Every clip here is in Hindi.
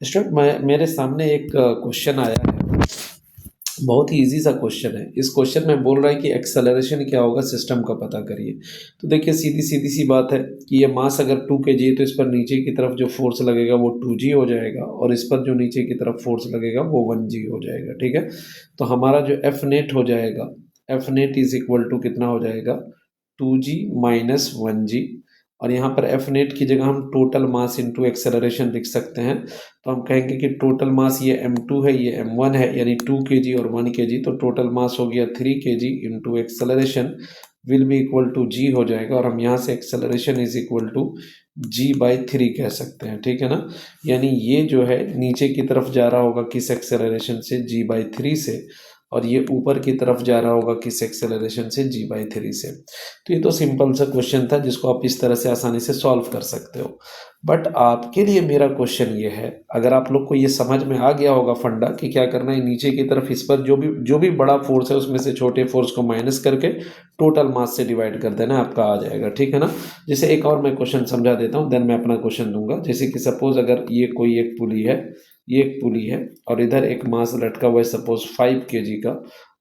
स्टूडेंट मैं मेरे सामने एक क्वेश्चन आया है। बहुत ही इजी सा क्वेश्चन है। इस क्वेश्चन में बोल रहा है कि एक्सेलरेशन क्या होगा, सिस्टम का पता करिए। तो देखिए सीधी सीधी सी बात है कि ये मास अगर 2 kg है तो इस पर नीचे की तरफ जो फोर्स लगेगा वो 2g हो जाएगा और इस पर जो नीचे की तरफ फोर्स लगेगा वो 1g हो जाएगा। ठीक है, तो हमारा जो एफ नेट हो जाएगा, F net is equal to कितना हो जाएगा, 2g माइनस 1g। और यहाँ पर एफ नेट की जगह हम टोटल मास इंटू एक्सेलरेशन लिख सकते हैं। तो हम कहेंगे कि टोटल मास ये m2 है, ये m1 है, यानी 2 kg और 1 kg, तो टोटल मास हो गया 3 kg into acceleration will be equal to g हो जाएगा। और हम यहाँ से acceleration is equal to g/3 कह सकते हैं। ठीक है ना, यानी ये जो है नीचे की तरफ जा रहा होगा किस एक्सेलरेशन से, g/3 से, और ये ऊपर की तरफ जा रहा होगा किस एक्सेलरेशन से, g/3 से। तो ये तो सिंपल सा क्वेश्चन था जिसको आप इस तरह से आसानी से सॉल्व कर सकते हो। बट आपके लिए मेरा क्वेश्चन ये है, अगर आप लोग को ये समझ में आ गया होगा फंडा कि क्या करना है, नीचे की तरफ इस पर जो भी बड़ा फोर्स है उसमें से छोटे फोर्स को माइनस करके टोटल मास से डिवाइड कर देना, आपका आ जाएगा। ठीक है ना, जैसे एक और मैं क्वेश्चन समझा देता हूँ, देन मैं अपना क्वेश्चन दूंगा। जैसे कि सपोज अगर ये कोई एक पुली है, ये एक पुली है और इधर एक मास लटका हुआ है सपोज 5 kg का,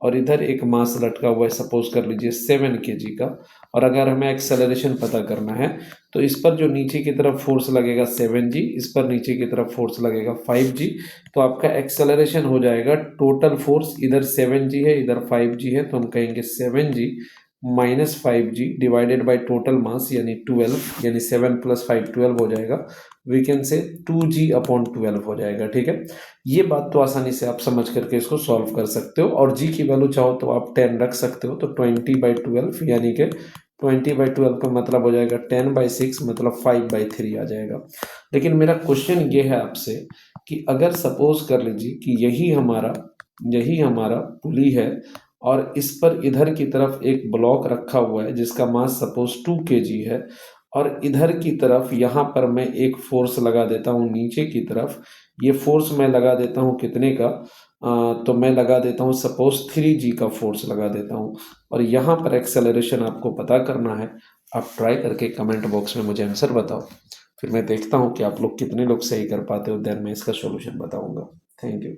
और इधर एक मास लटका हुआ है सपोज कर लीजिए 7 kg का। और अगर हमें एक्सेलरेशन पता करना है तो इस पर जो नीचे की तरफ फोर्स लगेगा 7g, इस पर नीचे की तरफ फोर्स लगेगा 5g। तो आपका एक्सेलरेशन हो जाएगा, टोटल फोर्स इधर 7g है इधर 5g है, तो हम कहेंगे 7g minus 5g divided by total mass यानी 12, यानी 7 + 5 12 हो जाएगा। वी कैन से 2g/12 हो जाएगा। ठीक है, ये बात तो आसानी से आप समझ करके इसको सॉल्व कर सकते हो। और g की वैल्यू चाहो तो आप 10 रख सकते हो, तो 20/12 यानी कि 20/12 का मतलब हो जाएगा 10/6, मतलब 5/3 आ जाएगा। लेकिन मेरा क्वेश्चन ये है आपसे कि अगर सपोज कर लीजिए कि यही हमारा पुली है और इस पर इधर की तरफ एक ब्लॉक रखा हुआ है जिसका मास सपोज 2 kg है, और इधर की तरफ यहाँ पर मैं एक फोर्स लगा देता हूँ नीचे की तरफ। ये फोर्स मैं लगा देता हूँ कितने का, तो मैं लगा देता हूँ सपोज 3g का फोर्स लगा देता हूँ। और यहाँ पर एक्सेलरेशन आपको पता करना है। आप ट्राई करके कमेंट बॉक्स में मुझे आंसर बताओ, फिर मैं देखता हूँ कि आप लोग कितने लोग सही कर पाते हो, देन मैं इसका सॉल्यूशन बताऊंगा। Thank you.